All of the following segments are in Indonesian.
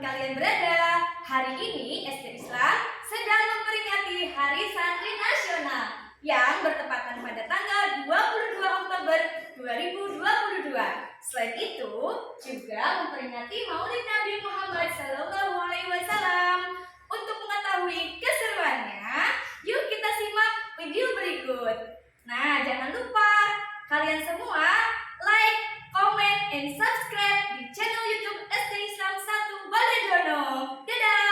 kalian berada. Hari ini SD Islam sedang memperingati Hari Santri Nasional yang bertepatan pada tanggal 22 Oktober 2022. Selain itu, juga memperingati Maulid Nabi Muhammad SAW. Untuk mengetahui keseruannya, yuk kita simak video berikut. Nah, jangan lupa kalian semua like, comment, and subscribe di channel YouTube SD Islam 1 Baledono. Dadah!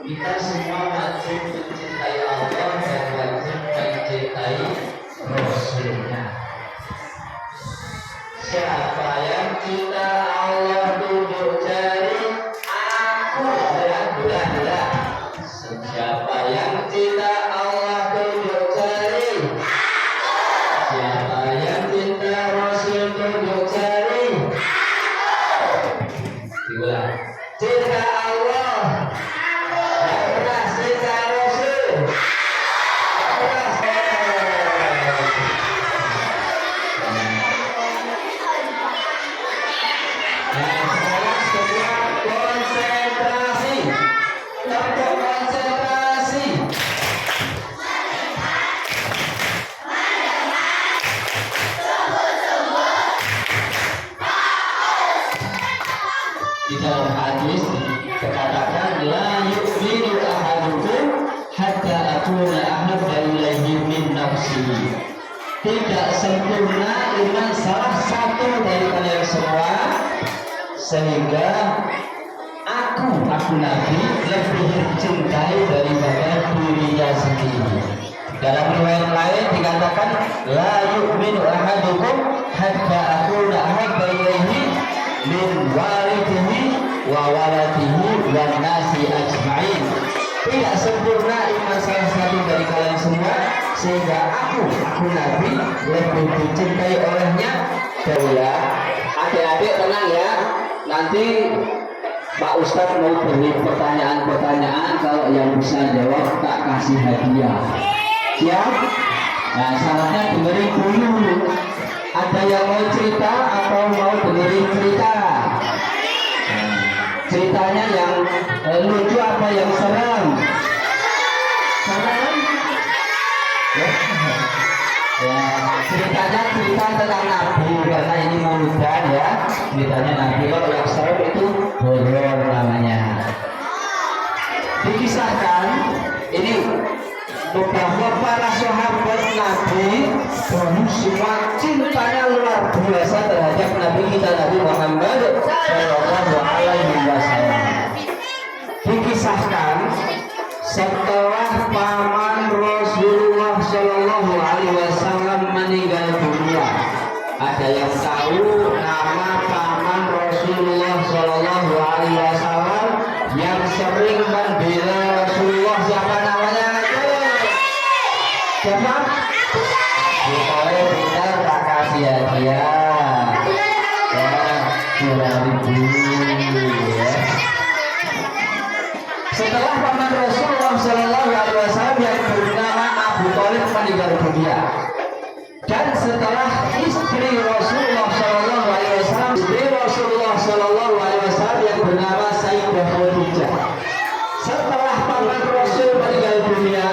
Kita semua wajib mencintai Allah dan wajib mencintai Rasulnya. Siapa yang cinta Allah tunjuk jari, aku adalah. Siapa yang cinta Allah tunjuk jari, siapa yang cinta Rasul tunjuk jari. Diulang. Cinta Allah, di dalam hadis dikatakan la yu'minu ahadukum hatta akuna ahabba ilaihi min nafsihi. Tidak sempurna iman salah satu dari kalian semua sehingga aku Nabi lebih dicintai daripada dirinya sendiri. Dalam riwayat lain dikatakan la yu'minu ahadukum hatta akuna ahabba ilaihi min walidihi wa waladihi wan nasi ajma'in. Tidak sempurna iman salah satu dari kalian semua sehingga aku Nabi lebih dicintai olehnya. Ya, adik-adik tenang ya, nanti Pak Ustadz mau beri pertanyaan-pertanyaan, kalau yang bisa jawab tak kasih hadiah. Siap? Nah, syaratnya dengerin dulu. Ada yang mau cerita atau mau dengerin cerita? Ceritanya yang lucu apa yang serem? Serem? Ya, ceritanya cerita tentang Nabi karena ini maulidan ya. Ceritanya Nabi. Kalau yang serem itu horor namanya. Dikisahkan Ini beberapa para sahabat Nabi semua cintanya luar biasa terhadap Nabi kita Nabi Muhammad Shallallahu Alaihi Wasallam. Dikisahkan setelah paman Rasulullah Shallallahu Alaihi Wasallam meninggal dunia, ada yang tahu nama paman Rasulullah Shallallahu Alaihi Wasallam yang sering membela Rasulullah, siapa namanya? Siapa? Boleh benar, tak kasih hadiah. Ya, 2.000 ya. Setelah paman Rasulullah Shallallahu Alaihi Wasallam yang bernama Abu Thalib meninggal dunia, dan setelah istri Rasulullah Shallallahu Alaihi Wasallam, istri Rasulullah Shallallahu Alaihi Wasallam yang bernama Sayyidah Khadijah, setelah paman Rasul meninggal dunia,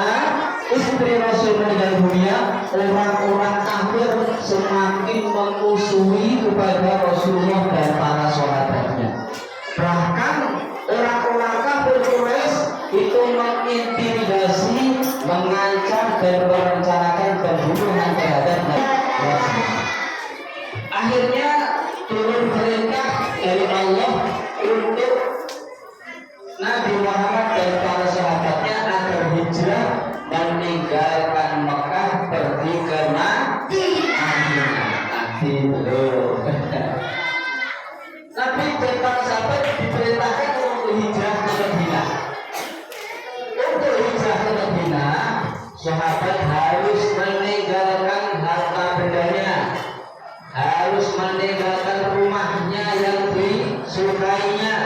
istri Rasul meninggal dunia, orang-orang kafir semakin memusuhi kepada Rasulullah dan para sahabatnya. Bahkan orang-orang kafir Quraisy itu mengintimidasi, mengancam dan merencanakan pembunuhan terhadap Nabi. Akhirnya turun perintah dari Allah untuk Nabi Muhammad dan para sahabatnya agar hijrah meninggalkan Mekah pergi ke Madinah. Nabi dan para sahabat diperintahkan untuk hijrah ke Madinah. Untuk hijrah ke Madinah, sahabat harus meninggalkan harta bendanya, harus meninggalkan rumahnya yang disukainya,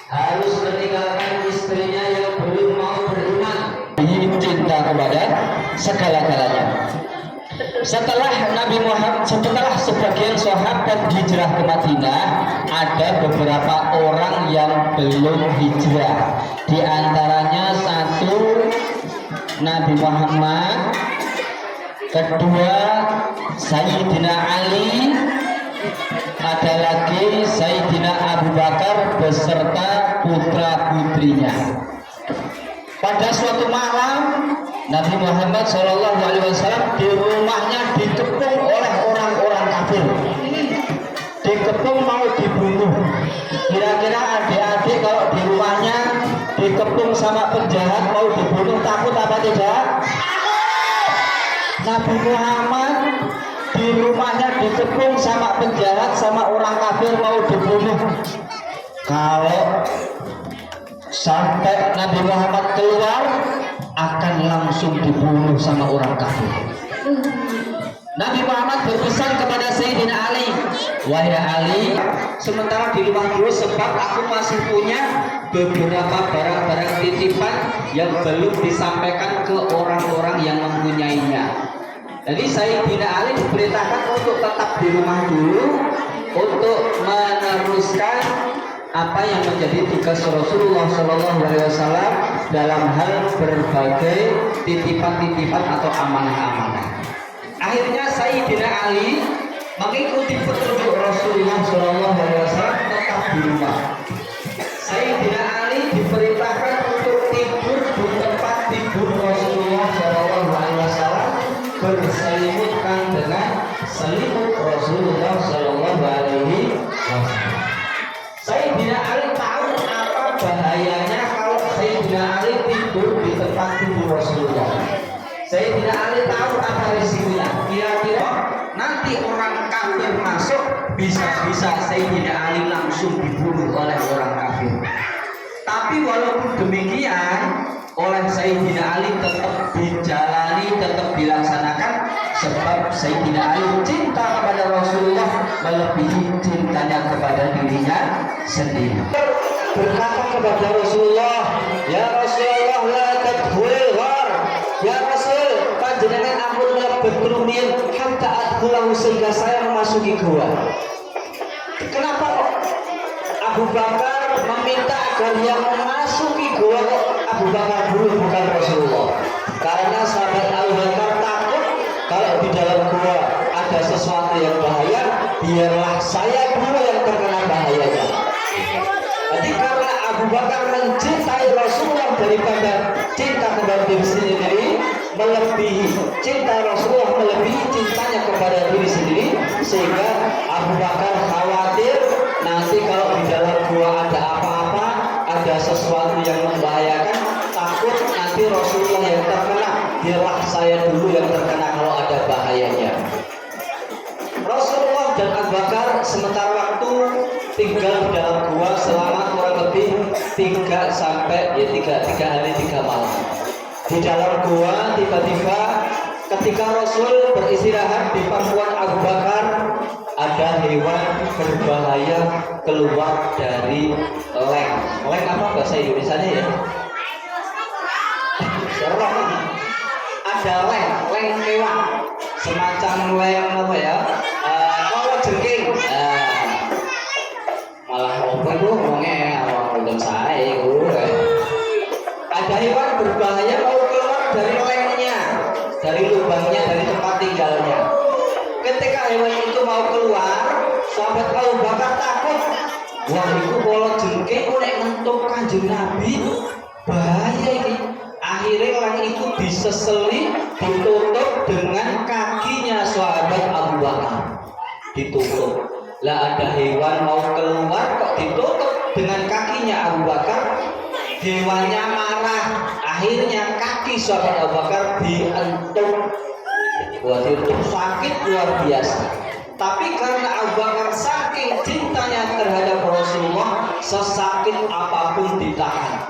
harus meninggalkan istrinya yang belum mau beriman. Ini cinta kepada segala-galanya. Setelah Nabi Muhammad, setelah sebagian sahabat hijrah ke Madinah, ada beberapa orang yang belum hijrah. Di antaranya satu Nabi Muhammad, kedua Sayyidina Ali, ada lagi Sayyidina Abu Bakar beserta putra-putrinya. Pada suatu malam Nabi Muhammad SAW di rumahnya dikepung oleh orang-orang kafir. Dikepung mau dibunuh. Kira-kira adik-adik kalau di rumahnya dikepung sama penjahat mau dibunuh, takut apa tidak? Nabi Muhammad di rumahnya dikepung sama penjahat, sama orang kafir mau dibunuh. Kalau sampai Nabi Muhammad keluar, akan langsung dibunuh sama orang kafir. Nabi Muhammad berpesan kepada Sayyidina Ali, wahai Ali, sementara di rumah dulu sebab aku masih punya beberapa barang-barang titipan yang belum disampaikan ke orang-orang yang mempunyainya. Jadi Sayyidina Ali diperintahkan untuk tetap di rumah dulu untuk meneruskan apa yang menjadi tugas Rasulullah Shallallahu Alaihi Wasallam dalam hal berbagai titipan-titipan atau amanah-amanah. Akhirnya Sayyidina Ali mengikuti petunjuk Rasulullah Shallallahu Alaihi Wasallam tetap di rumah. Sayyidina Ali diperintahkan untuk tidur di tempat tidur Rasulullah Shallallahu Alaihi Wasallam, berselimutkan dengan selimut Rasulullah Shallallahu Alaihi Wasallam. Sayyidina Ali tahu apa bahayanya kalau Sayyidina Ali tidur di tempat tidur Rasulullah. Sayyidina Ali tahu apa risikonya. Kira-kira nanti orang kafir masuk, bisa-bisa Sayyidina Ali langsung dibunuh oleh orang kafir. Tapi walaupun demikian, oleh Sayyidina Ali tetap dijalani, tetap dilaksanakan, sebab Sayyidina Ali cinta kepada Rasulullah melebihi cintanya kepada dirinya sendiri. Berkata kepada Rasulullah, ya Rasulullah, la tadkhulil ghar. Ya Rasul, panjenengan ampun mlebet rumiyin hatta adkhulahu, sehingga saya memasuki gua. Kenapa Abu Bakar meminta agar yang memasuki gua Abu Bakar dulu, bukan Rasulullah? Karena sahabat Abu Bakar takut kalau di dalam gua ada sesuatu yang bahaya, biarlah saya dulu yang terkena bahayanya. Jadi karena Abu Bakar mencintai Rasulullah daripada cinta kepada diri sendiri melebihi cinta Rasulullah, melebihi cintanya kepada diri sendiri, sehingga Abu Bakar khawatir nanti kalau di dalam gua ada apa-apa, ada sesuatu yang membahayakan, takut nanti Rasulullah yang terkena, biarlah saya dulu yang terkena kalau ada bahayanya. Rasulullah dan Abu Bakar sementara waktu tinggal di dalam gua selama kurang lebih 3 hari 3 malam. Di dalam gua tiba-tiba ketika Rasul beristirahat di pangkuan Abu Bakar, ada hewan berbahaya keluar dari leng. Leng apa bahasa Indonesianya ya? Serong. Ada leng kewan, semacam leng apa ya? Kalau jengking. Malah apa itu ngomongnya awal udah saya ada hewan berbahaya mau keluar dari lengnya, dari lubangnya, dari tempat tinggalnya. Ketika hewan itu mau keluar, sahabat Abu Bakar takut. Wah, itu kalau jengking oleh ngentuk Kanjeng Nabi bahaya ini. Akhirnya leng itu diseseli, ditutup dengan kakinya sahabat Abu Bakar. Ditutup. Lah ada hewan mau keluar kok ditutup dengan kakinya Abu Bakar. Hewannya marah, akhirnya kaki sahabat Abu Bakar dientuk. Buat itu sakit luar biasa. Tapi karena Abu Bakar saking cintanya terhadap Rasulullah, sesakit apapun ditahan.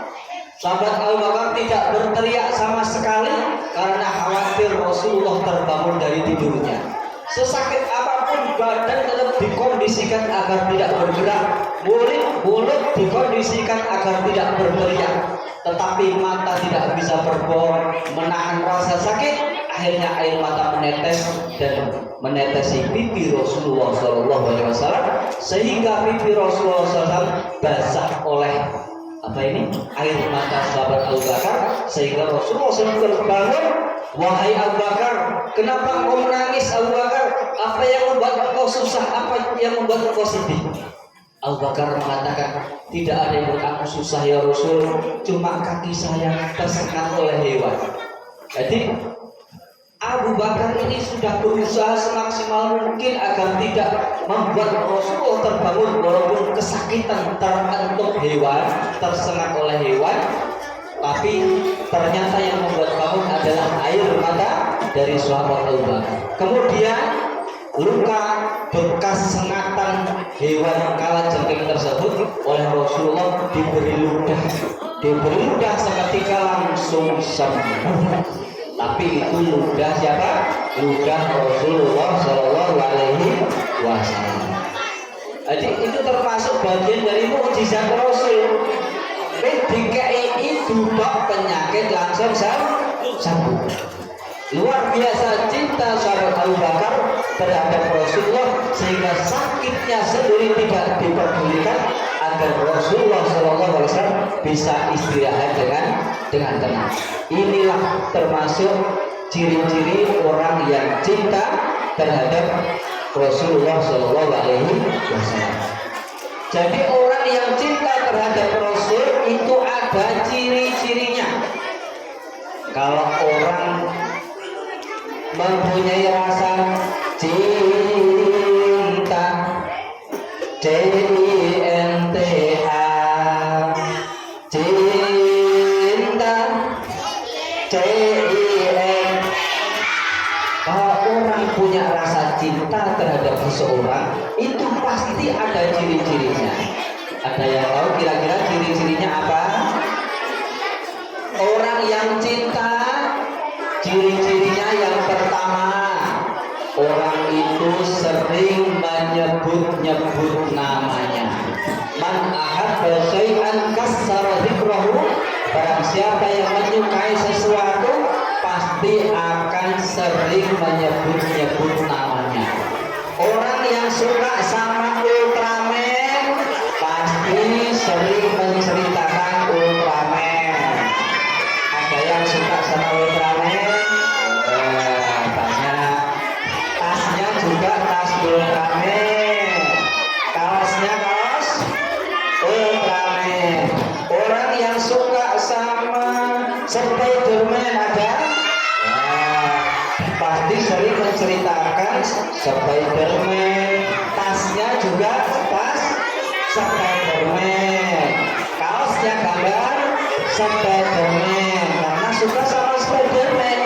Sahabat Abu Bakar tidak berteriak sama sekali karena khawatir Rasulullah terbangun dari tidurnya. Sesakit apapun badan tetap dikondisikan agar tidak bergerak, mulut dikondisikan agar tidak berteriak, tetapi mata tidak bisa berbohong, menahan rasa sakit. Akhirnya air mata menetes dan menetesi pipi Rasulullah SAW, sehingga pipi Rasulullah SAW basah oleh apa ini? Air mata sahabat Abu Bakar, sehingga Rasulullah SAW terbangun. Wahai Abu Bakar, kenapa engkau menangis Abu Bakar? Apa yang membuat engkau susah? Apa yang membuat engkau sedih? Abu Bakar mengatakan, tidak ada yang membuat aku susah ya Rasul, cuma kaki saya tersengat oleh hewan. Jadi Abu Bakar ini sudah berusaha semaksimal mungkin agar tidak membuat Rasulullah terbangun walaupun kesakitan terentuk hewan, tersengat oleh hewan. Tapi ternyata yang membuat bangun adalah air mata dari sahabat Abu Bakar. Kemudian luka bekas sengatan hewan kalajengking tersebut oleh Rasulullah diberi ludah seketika langsung sembuh. Tapi itu ludah siapa? Ludah Rasulullah Shallallahu Alaihi Wasallam. Jadi itu termasuk bagian dari mukjizat Rasul. DKI dubak penyakit langsung sembuh. Luar biasa cinta sahabat Abu Bakar terhadap Rasulullah, sehingga sakitnya sendiri tidak diperdulikan agar Rasulullah SAW bisa istirahat dengan tenang. Inilah termasuk ciri-ciri orang yang cinta terhadap Rasulullah SAW. Jadi orang yang cinta terhadap Rasul itu ada ciri-cirinya. Kalau orang mempunyai rasa cinta, cinta, kalau orang punya rasa cinta terhadap seseorang, itu pasti ada ciri-cirinya. Ada yang tahu kira-kira ciri-cirinya apa? Orang yang cinta, ciri-cirinya yang pertama, orang itu sering menyebut-nyebut namanya. Man ahabba syai'an kassara dzikrahu, barang siapa yang menyukai sesuatu pasti akan sering menyebut-nyebut namanya. Orang yang suka sama Ultraman pasti sering menceritakan Ultraman. Ada yang suka sama Ultraman, tasnya juga tas Ultraman, kaosnya kaos Ultraman. Orang yang suka sama Spiderman ada? Nah, pasti sering menceritakan Spiderman. Tasnya juga tas Spiderman. Kaosnya gambar Spiderman karena suka sama Spiderman.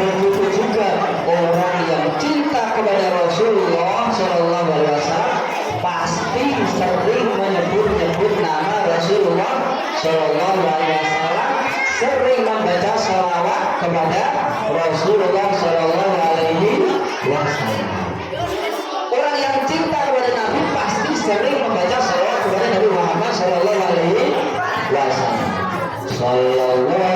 Begitu juga orang yang cinta kepada Rasulullah Shallallahu Alaihi Wasallam pasti sering menyebut-nyebut nama Rasulullah Shallallahu Alaihi Wasallam, sering membaca sholawat kepada Rasulullah Shallallahu Alaihi Wasallam. Orang yang cinta kepada Nabi pasti sering membaca sholawat kepada Nabi Muhammad Shallallahu Alaihi Wasallam. Sallallahu alaihi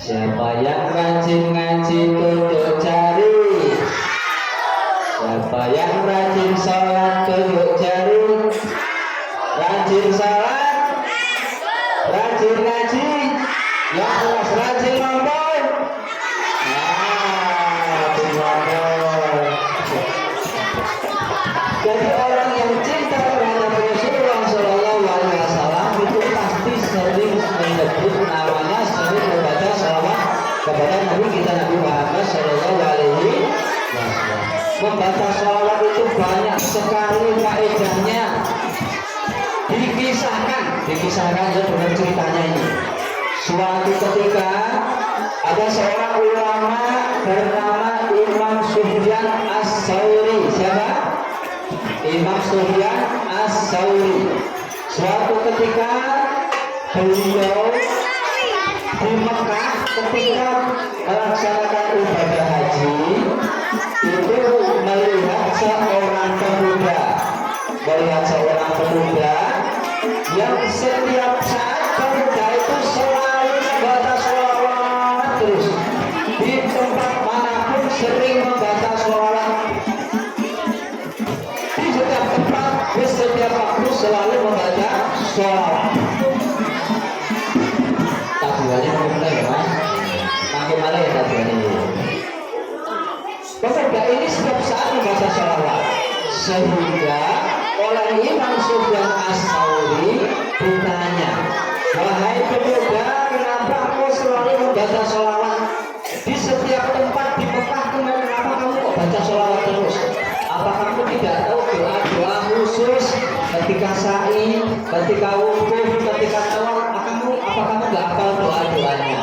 Siapa yang rajin ngaji tunjuk jari? Siapa yang rajin sholat tunjuk jari? Rajin sholat, rajin ngaji, yang kelas rajin nonton. Jadi orang yang cinta terhadap Rasulullah Shallallahu Alaihi Wasallam itu pasti sering menyebut namanya, sering membaca sholawat kepada Nabi kita Nabi Muhammad Shallallahu Alaihi Wasallam. Membaca sholawat itu banyak sekali faedahnya. Dikisahkan ya dengan ceritanya ini. Suatu ketika ada seorang ulama bernama Imam Sufyan As-Tsauri. Siapa? Imam Sufyan As-Tsauri. Suatu ketika beliau di Mekah ketika melaksanakan ibadah haji itu melihat seorang pemuda yang setiap saat pemuda itu selalu membaca sholawat terus di tempat manapun sering membaca sholawat di setiap tempat di setiap waktu selalu membaca sholawat. Tabuannya mulai mas, makin malah ya tabuannya. Pemuda ini setiap saat membaca sholawat sehingga oleh Imam Sufyan Ats-Tsauri ditanya, wahai pemuda, kenapa kamu selalu membaca sholawat di setiap tempat di Mekah? Kenapa kamu kok baca sholawat terus? Apa kamu tidak tahu doa-doa khusus ketika sa'i, ketika wukuf, ketika tawaf? Apa kamu nggak hafal doa-doanya?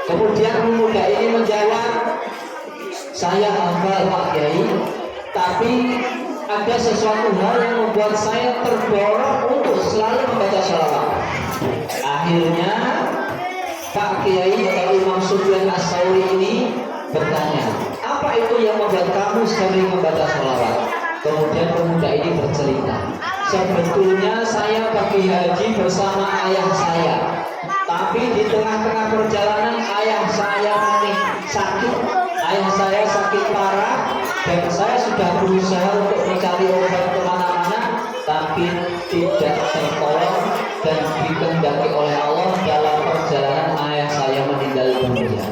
Kemudian pemuda ini menjawab, saya hafal Pak Kiai, tapi ada sesuatu hal yang membuat saya terdorong untuk selalu membaca sholawat. Akhirnya Pak Kiai atau Imam Sufyan Ats-Tsauri ini bertanya, apa itu yang membuat kamu sering membaca sholawat? Kemudian pemuda ini bercerita, sebetulnya saya pergi haji bersama ayah saya, tapi di tengah-tengah perjalanan ayah saya sakit. Ayah saya sakit parah dan saya sudah berusaha untuk mencari obat kemana-mana, tapi tidak tertolong, dan dikehendaki oleh Allah dalam perjalanan ayah saya meninggal dunia.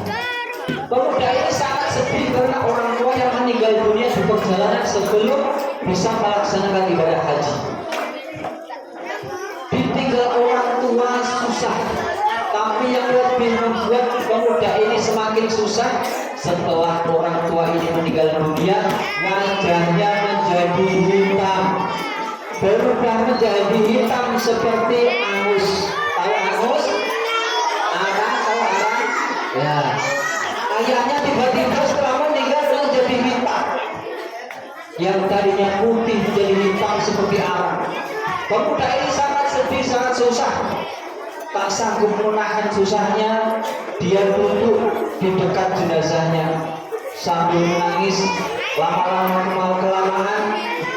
Pemuda ini sangat sedih karena orang tua yang meninggal dunia di perjalanan sebelum bisa melaksanakan ibadah haji. Ditinggal orang tua susah, tapi yang lebih membuat pemuda ini semakin susah, setelah orang tua ini meninggal dunia, wajahnya menjadi hitam, berubah menjadi hitam seperti angus. Tahu angus? Arang, tahu arang? Ya. Ayahnya tiba-tiba setelah meninggal menjadi hitam, yang tadinya putih menjadi hitam seperti arang. Pemuda ini sangat sedih, sangat susah. Tak sanggup menahan susahnya, dia duduk di dekat jenazahnya sambil menangis. Lama-lama kelamaan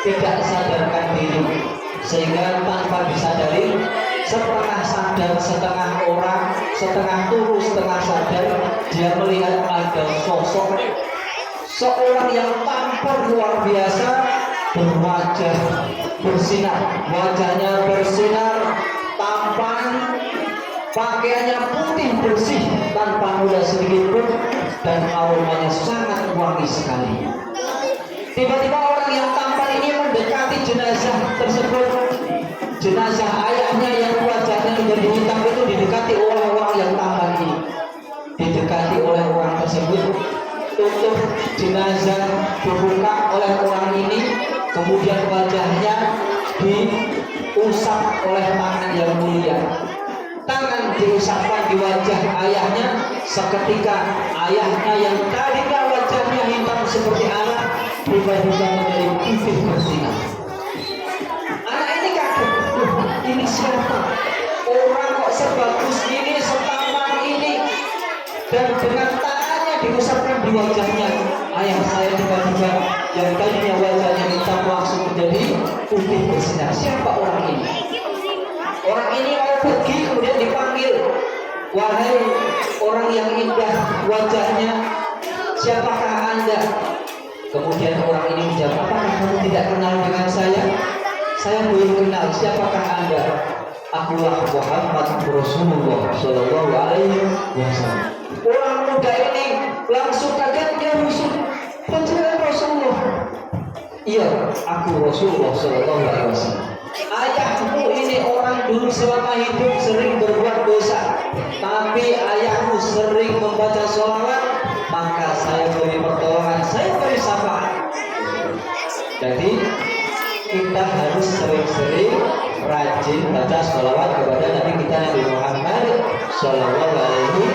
tidak sadarkan diri, sehingga tanpa disadari, setengah sadar, setengah orang, setengah turu, setengah sadar, dia melihat ada sosok seorang yang tampan luar biasa, berwajah bersinar, wajahnya bersinar, tampan, pakaiannya putih bersih tanpa noda sedikit pun, dan aromanya sangat wangi sekali. Tiba-tiba orang yang tampan ini mendekati jenazah tersebut. Jenazah ayahnya yang wajahnya menjadi hitam itu didekati oleh orang yang tampan ini. Didekati oleh orang tersebut, tutup jenazah dibuka oleh orang ini, kemudian wajahnya diusap oleh tangan yang mulia. Tangan diusapkan di wajah ayahnya, seketika ayahnya yang tadinya wajahnya hitam seperti anak, tiba-tiba menjadi putih bersinar. Anak ini kaget, ini siapa? Orang kok sebagus ini, setampan ini, dan dengan tangannya diusapkan di wajahnya. Ayah saya tiba-tiba yang tadinya wajahnya hitam langsung menjadi putih bersinar. Siapa orang ini? Orang ini mau pergi, kemudian dipanggil, wahai orang yang indah wajahnya, siapakah Anda? Kemudian orang ini menjawab, apakah kamu tidak kenal dengan saya? Saya belum kenal, siapakah Anda? Akulah Muhammad Rasulullah Shallallahu Alaihi Wasallam. Orang muda ini langsung kaget, dia rusuh, penjelasan Rasulullah. Iya, aku Rasulullah Shallallahu Alaihi Wasallam. Ayahmu ini orang dulu selama hidup sering berbuat dosa, tapi ayahmu sering membaca sholawat, maka saya beri pertolongan, saya beri syafaat. Jadi kita harus sering-sering rajin baca sholawat kepada Nabi kita Nabi Muhammad Shallallahu Alaihi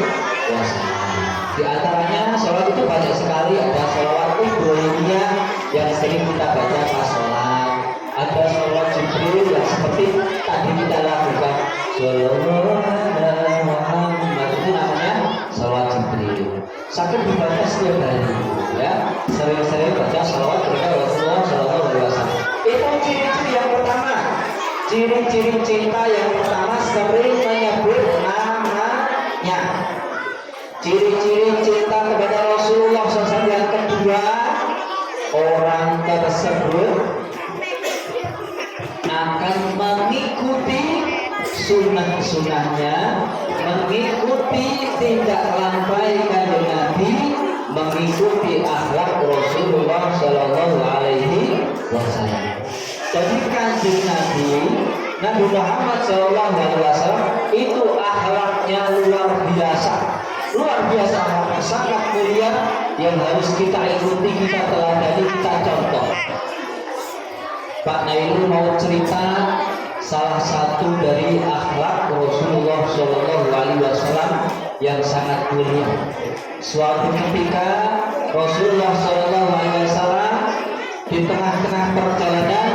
Wasallam. Di antaranya sholawat itu banyak sekali. Ada sholawat Ibrahimiyah yang sering kita baca pas sholat. Ada sholawat Jibril yang seperti tadi kita lakukan, Shallallahu Alaihi Muhammad, itu namanya sholawat Jibril. Sakit dibaca setiap hari, ya. Sering-sering baca sholawat kepada Rasulullah Shallallahu Alaihi Wasallam. Itu ciri-ciri yang pertama. Ciri-ciri cinta yang pertama, sering menyebut namanya. Ciri-ciri cinta kepada Rasulullah SAW yang kedua, orang tersebut akan mengikuti sunnah-sunnahnya, mengikuti tindak lantai kanjeng Nabi, mengikuti akhlak Rasulullah Shallallahu Alaihi Wasallam. Jadi kanjeng Nabi Muhammad SAW itu akhlaknya luar biasa, sangat mulia yang harus kita ikuti, kita teladani, kita contoh. Pak Nailu mau cerita salah satu dari akhlak Rasulullah SAW yang sangat mulia. Suatu ketika Rasulullah SAW di tengah-tengah perjalanan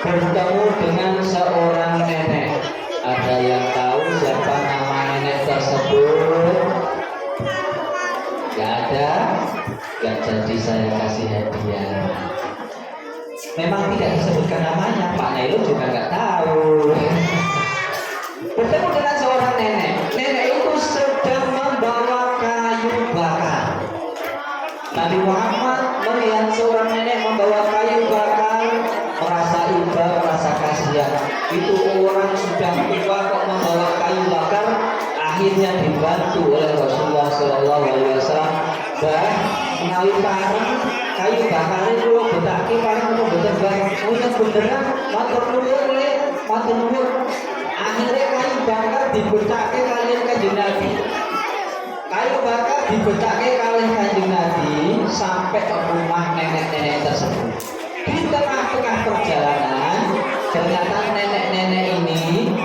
bertemu dengan seorang nenek. Ada yang tahu siapa nama nenek tersebut? Gak ada? Gak jadi saya kasih hadiah. Memang tidak disebutkan namanya, Pak Nailul juga nggak tahu. Bertemu dengan seorang nenek. Nenek itu sedang membawa kayu bakar. Nabi Muhammad melihat seorang nenek membawa kayu bakar, merasa iba, merasa kasihan. Itu orang sudah tua kok membawa kayu bakar. Akhirnya dibantu oleh Rasulullah SAW. Menawi parang kayu bakar itu betaki parang itu beneran matur nuwun. Akhirnya kayu bakar dibetake kalian kanjeng Nabi. Kayu bakar dibetake kalian kanjeng Nabi sampai ke rumah nenek-nenek tersebut. Di tengah-tengah perjalanan ternyata nenek-nenek ini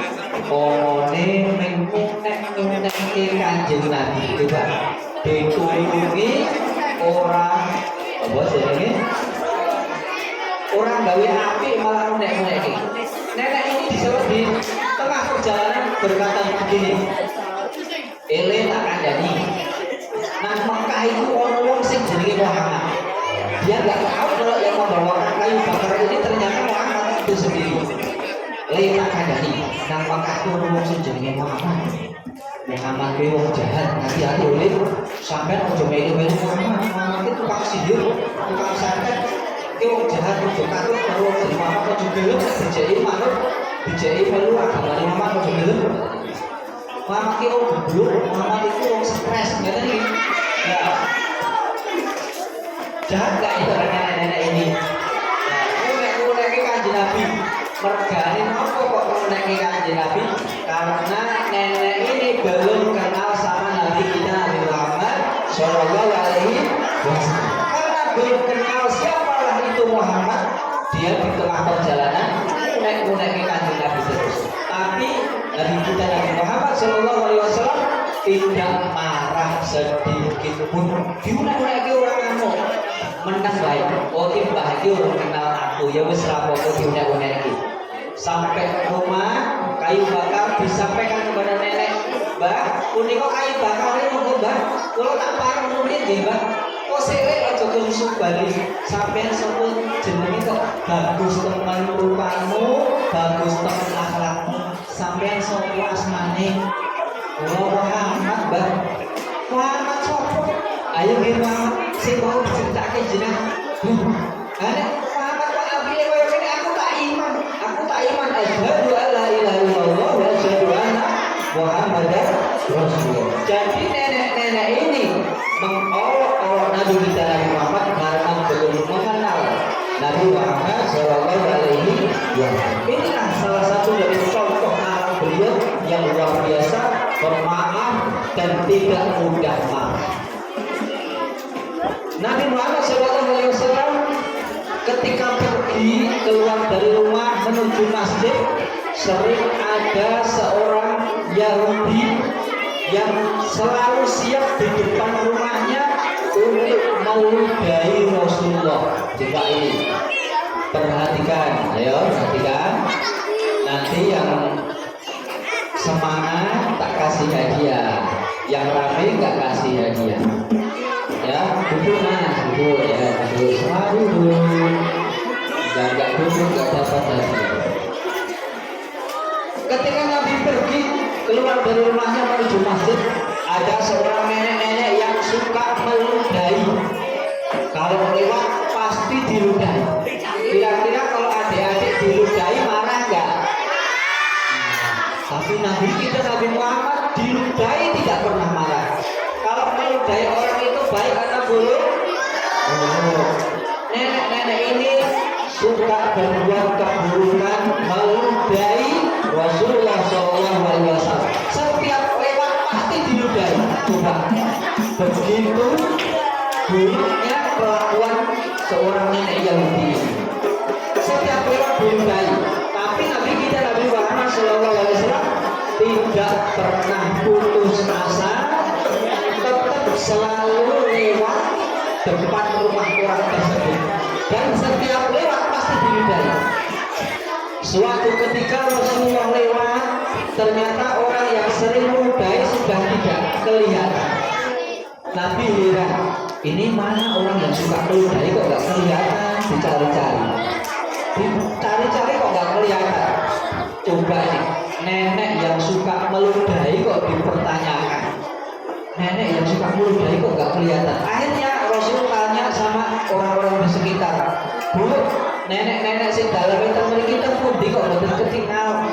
omone nyunek ke kanjeng Nabi itu Pak. Diturungi orang apa jenenge? Orang gawe api malah nyunek. Nenek ini disebut di tengah perjalanan berkata begini. Ele tak kandani. Nang Mekah itu orang wong sing jenenge Muhammad. Dia nggak tahu kalau yang membawakan kayu bakar ini ternyata Muhammad itu sendiri. Ele tak kandani. Nang Mekah itu orang wong sing jenenge Muhammad. Muhammad itu wong jahat. Hati-hati oleh sampai ojo melu-melu Muhammad itu tukang sihir, tukang santet. Itu wong jahat, ojo katut karo wong Muhammad ojo gelem dijeki manut, dijeki melu agamane Muhammad ojo gelem. Muhammad itu geblok, Muhammad itu orang stres, ngerti nih? Ya, jahat gak itu nenek-nenek ini? Kunek kanjeng Nabi, mergane apa kok kunek kanjeng Nabi? Karena nenek ini belum kenal sama Nabi kita Nabi Muhammad Shallallahu Alaihi Wasallam. Karena belum kenal siapalah itu Muhammad, dia di tengah perjalanan kunek kanjeng Nabi terus. Tapi Nabi kita Nabi Muhammad Shallallahu Alaihi Wasallam tidak marah sedikit pun. Diunak-unak orang kamu menang baik. Oh tiba orang kenal aku ya wis rapopo diunak-unak iki. Sampai rumah kayu bakar disampaikan kepada nenek. Mbak, punika kayu bakar ini monggo Mbak. Kalau tak parang nurin nggih Mbak. Kok sewek aja kusuk bali sampean sapa jenenge kok bagus teman rupamu, bagus teman akhlakmu. Sampean sapa asmane? Oh Muhammad Mbak. Muhammad sapa? Ayo nggih Muhammad sing mau diceritake jenengan. Ana Muhammad kok apike koyo ngene aku tak iman. Asyhadu an la ilaha illallah wa asyhadu anna Muhammadar Rasulullah. Jadi nenek-nenek ini mengolok-olok Nabi kita Nabi Muhammad karena belum mengenal Nabi Muhammad Shallallahu Alaihi Wasallam. Inilah salah satu dari contoh alam beliau yang luar biasa, pemaaf dan tidak mudah marah. Nabi Muhammad Shallallahu Alaihi Wasallam ketika pergi keluar dari rumah menuju masjid, sering ada seorang Yahudi yang selalu siap di depan rumahnya untuk meludahi Rasulullah. Coba ini perhatikan, ayo perhatikan. Nanti yang semangat tak kasih hadiah, yang rame nggak kasih hadiah. Ya, duduk mas, duduk ya, duduk, semua duduk. Dan nggak duduk nggak dapat hadiah. Ketika Nabi pergi keluar dari rumahnya menuju masjid, ada seorang nenek-nenek yang suka meludahi. Kalau lewat pasti diludahi. Kira-kira kalau adik-adik diludahi marah nggak? Tapi Nabi kita Nabi Muhammad diludahi tidak pernah marah. Kalau meludahi orang itu baik atau buruk? Nenek-nenek ini suka berbuat keburukan meludahi Rasulullah SAW. Setiap lewat pasti diludahi. Coba, begitu buruknya kelakuan seorang nenek Yahudi. Setiap lewat diludahi. Tapi Nabi kita Nabi Muhammad SAW tidak pernah putus asa, tetap selalu lewat depan rumah orang tersebut, dan setiap lewat pasti diludahi. Suatu ketika Rasulullah lewat, ternyata orang yang sering meludahi sudah tidak kelihatan. Nabi heran, ini mana orang yang suka meludahi kok gak kelihatan? Dicari-cari kok gak kelihatan. Coba nih, nenek yang suka meludahi kok dipertanyakan. Nenek yang suka meludahi kok gak kelihatan. Akhirnya Rasul tanya sama orang-orang di sekitar, Bu, nenek-nenek sing dalam itu kita pundi kok boten ketinggal.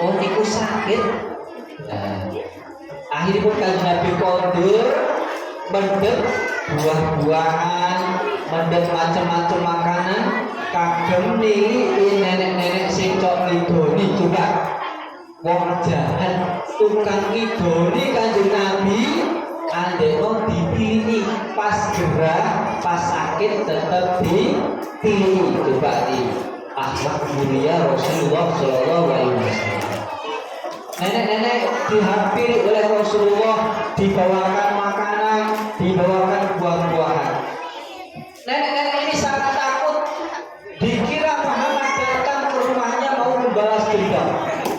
Oh niku sakit. Nah, akhirnya pun kan Nabi kondur mendek buah-buahan, mendek macam-macam makanan. Kagem nih nenek-nenek sing cok lidoni. Coba wong jahat tukang idoni Kanjeng Nabi andekno dipilih pas gerah, pas sakit tetap dipilih. Coba di akhlak mulia Rasulullah SAW. Nenek-nenek dihampiri oleh Rasulullah, dibawakan makanan, dibawakan buah-buahan. Nenek-nenek ini sangat takut, dikira Muhammad datang ke rumahnya mau membalas dendam.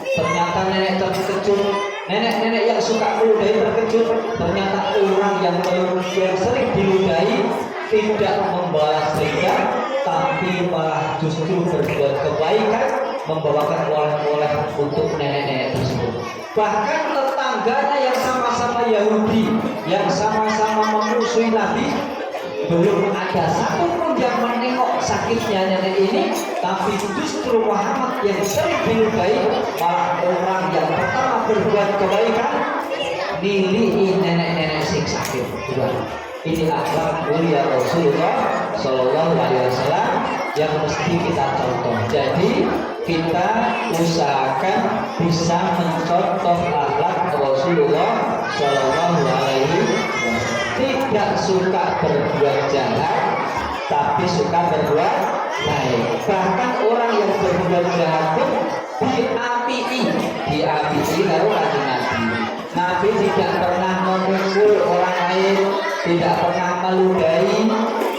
Ternyata nenek terkejut. Nenek-nenek yang suka meludahi terkejut. Ternyata orang yang sering diludahi tidak membalas dendam, tapi malah justru berbuat kebaikan, membawakan oleh-oleh untuk nenek-nenek tersebut. Bahkan tetangganya yang sama-sama Yahudi, yang sama-sama memusuhi Nabi, belum ada satupun yang menengok sakitnya nenek ini, tapi justru Muhammad yang sering diludahi, malah orang yang pertama berbuat kebaikan nilihi nenek-nenek sing sakit. Ini akhlak mulia Rasulullah Sallallahu Alaihi Wasallam yang mesti kita contoh. Jadi kita usahakan bisa mencontoh akhlak Rasulullah Sallallahu Alaihi Wasallam. Tidak suka berbuat jahat, tapi suka berbuat baik. Bahkan orang yang berbuat jahat pun diapii lalu Kanjeng Nabi. Nabi tidak pernah memukul orang lain, tidak pernah meludahi.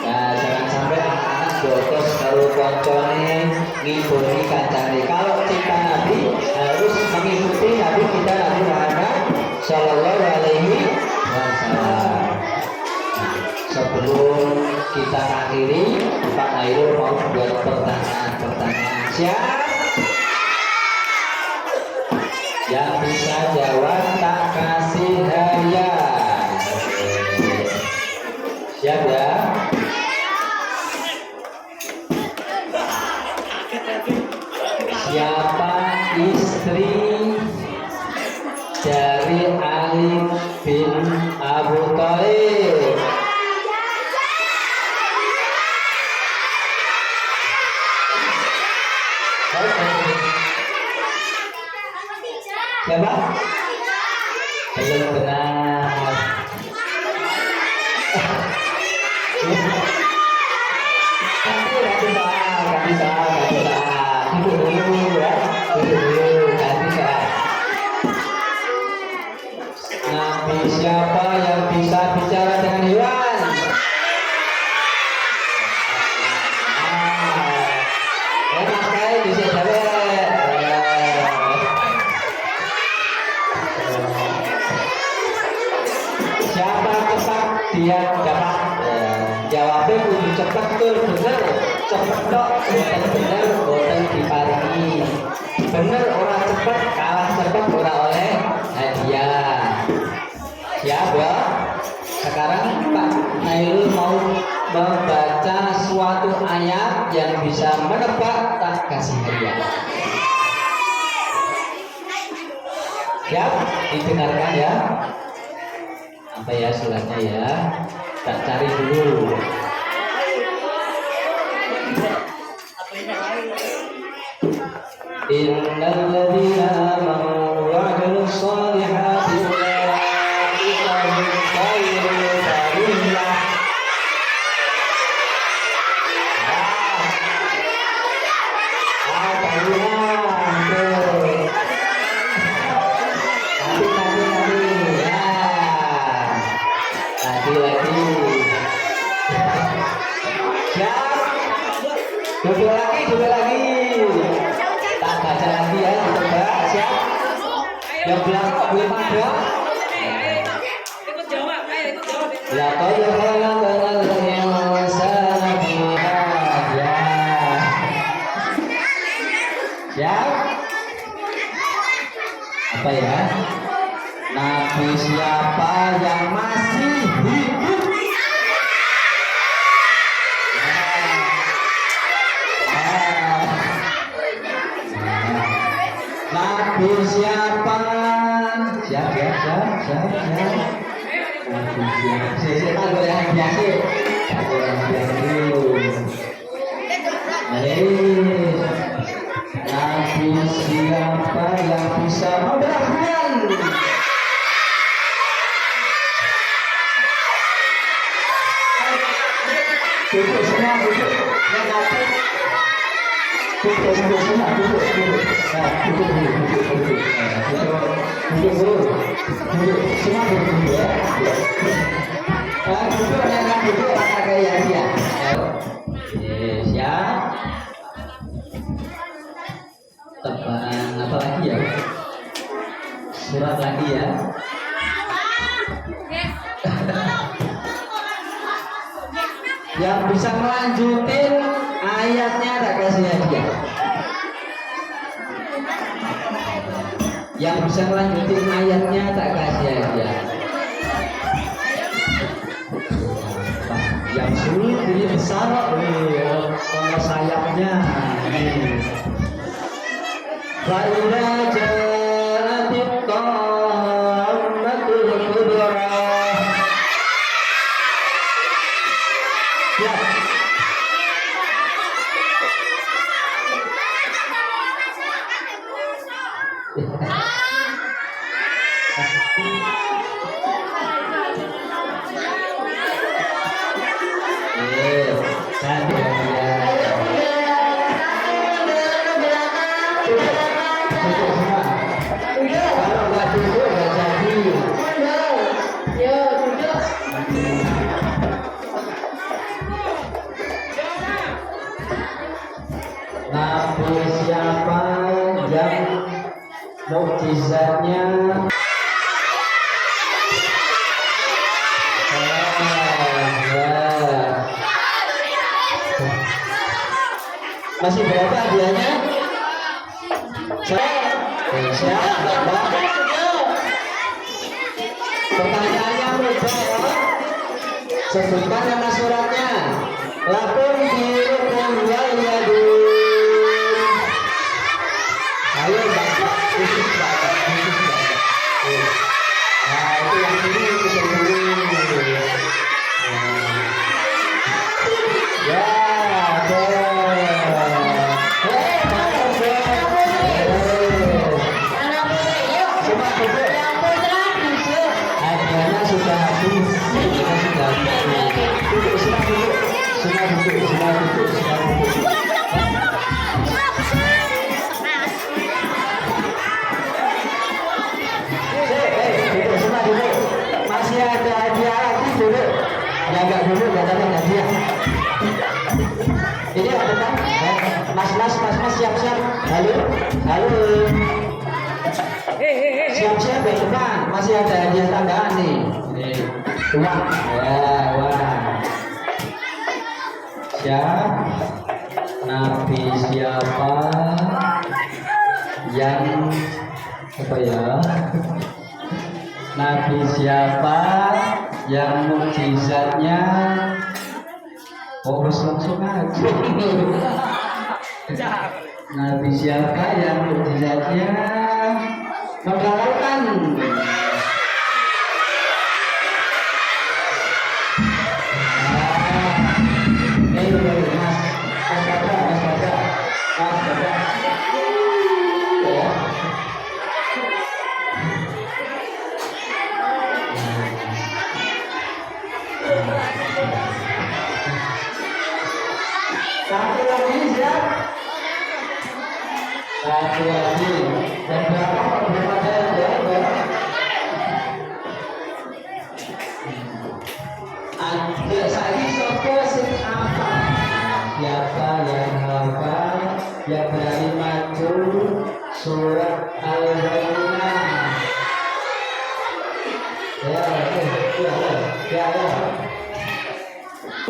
Nah, jangan sampai anak-anak jotos kalau koncone ngiboni kancane. Kalau cinta Nabi harus mengikuti Nabi kita Nabi Muhammad Sallallahu Alaihi Wasallam. Sebelum kita akhiri, Pak Nairul mau buat pertanyaan-pertanyaan. Siap? Yang bisa jawab tak kasih hadiah. Siap ya? Siapa istri dari Ali bin Abu Thalib? Siapa? Belum benar. Duduk dulu ya. Nabi siapa yang bisa bicara dengan hewan? Enak sekali bisa jawab. Siapa cepat dia dapat jawabnya kudu cepat tuh bener, cepet dok, bener boten diparingi. Bener orang cepat kalah cepat orang oleh hadiah. Siap ya? Sekarang Pak Nailul mau membaca suatu ayat yang bisa menebak tak kasih hadiah. Siap? Didengarkan ya. Apa ya suratnya ya? Tak cari dulu. innal ladzina amanu wa 'amilus solihati ulaika hum khairul bariyah. Duduk lagi. Tak baca lagi ya, coba siap. Yang belum ada. Ikut jawab, ayo ikut jawab. Ya qad khalaqal insana fi ya. Siap? Apa ya? Nabi siapa yang masih hidup? Nabi siapa? Siap. Nabi siapa? Saya tahu yang biasa. Nabi siapa yang bisa memberahkan? Duduk semua, duduk. Duduk semua, duduk. Nah, duduk dulu. Duduk semua duduk ya. Duduk jangan duduk rasa kayak dia. Siap. Tebaan apa lagi ya? Surat lagi ya. Yang bisa melanjutin ayatnya tak kasih hadiah. Yang bisa melanjutin ayatnya tak kasih hadiah. Yang sulit ini besar, kalau sayapnya. Fa'idza ja'atit tammatul kubra. Ya. Nabi siapa yang mukjizatnya masih berapa hadiahnya? Siapa? Pertanyaannya mudah. Sebutkan nama suratnya. Lakum dirukum wal yadun. Ayo baca khusus baca. Nah itu yang ini kita dulu. Ya, hadiahnya sudah habis. Masih ada hadiah lagi dulu. Ya enggak dulu katanya hadiah. Ini apa kan? Mas siap-siap. Halo. Siap-siap ya depan. Masih ada hadiah tambahan nih. Uang. Ya, uang. Siap. Nabi siapa yang apa ya? Nabi siapa yang mukjizatnya harus langsung aja. Nabi siapa yang mukjizatnya menggalaukan. laki-laki. Dan berapa jawab? Adik saya sopo sing apa? Siapa yang hafal yang berani maju surat Al-Baqarah? Ya.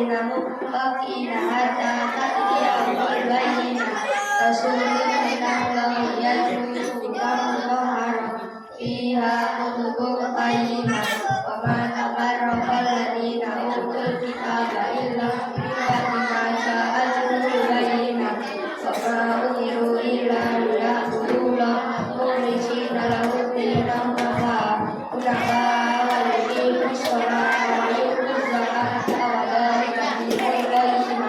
Muttaqina hatta ta'tiyahumul bayyinah rasulun minallah yatlu kitabullah fiha kutubun qayyimah wa ma tafarraqa alladziina utul kitaba illa min ba'di ma ja'atuhumul bayyinah wa ma umiru illa liya'budullaha mukhlishina lahu ad-dina hunafa wa yuqimus sholata wa yu'tuz zakata wa dzalika dinul qayyim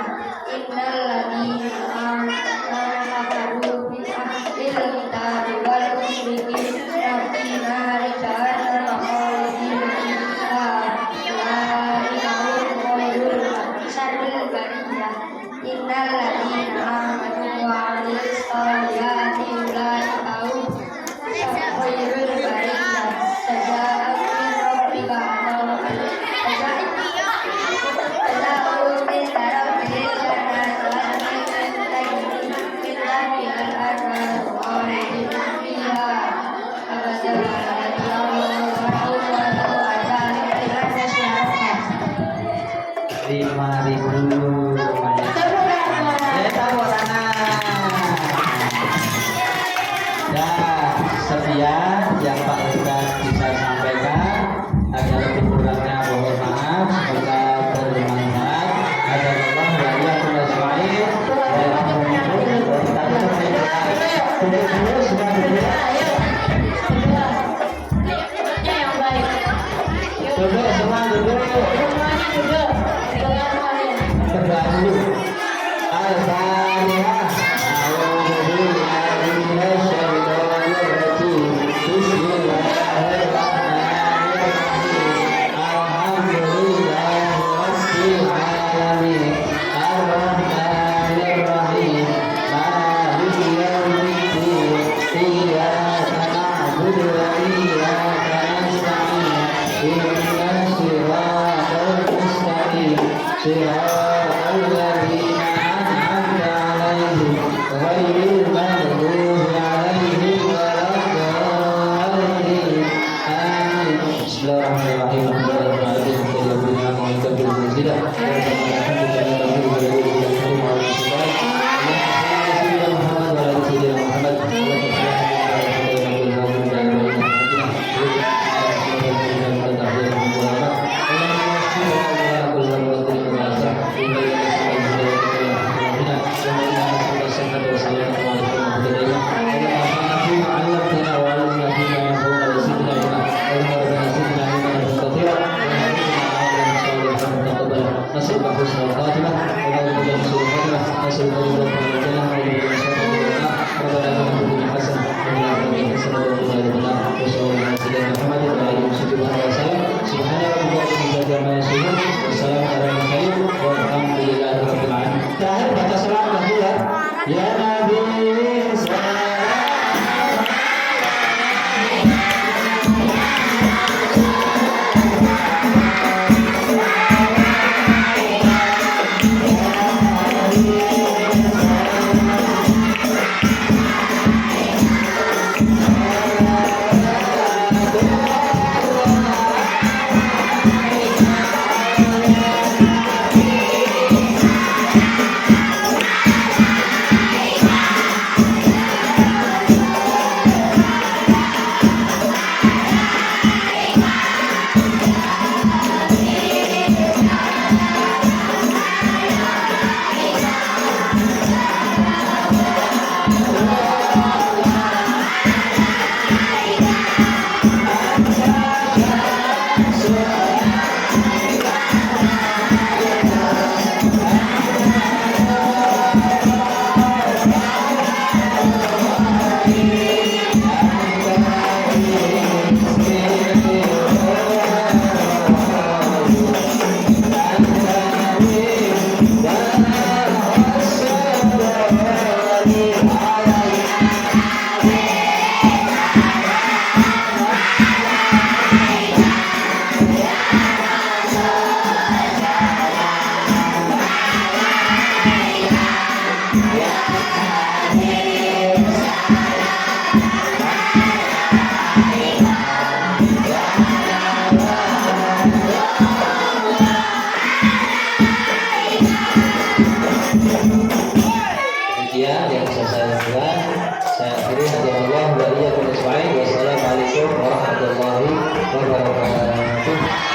innal ladzina kafaru bi ahdil kitabi wal musyrikina fi nari jahannam khalidina fiha ulaika humul syarrul bariyah innal ladzina amanu wa 'amilus sholihati ulaika hum khairul bariyah jazaa'an min rabbika ataw'an jazaa'un min rabbika Sekian yang Pak Ustaz bisa sampaikan. Ada lebih kurangnya mohon maaf. Semoga bermanfaat. Ada Allah yang berasma'i duduk semua duduk. Terdahulu Al-Fatihah. A'udzubillahi minasyaitonir rajim. Bismillahirrahmanirrahim. Alhamdulillahi rabbil alamin. Ar-Rahmanir Rahim. Maliki yaumiddin. Iyyaka na'budu wa iyyaka nasta'in. Ihdinas siratal mustaqim. Siratal ladzina an'amta 'alaihim ghairil maghdubi 'alaihim warahmatullahi wabarakatuh.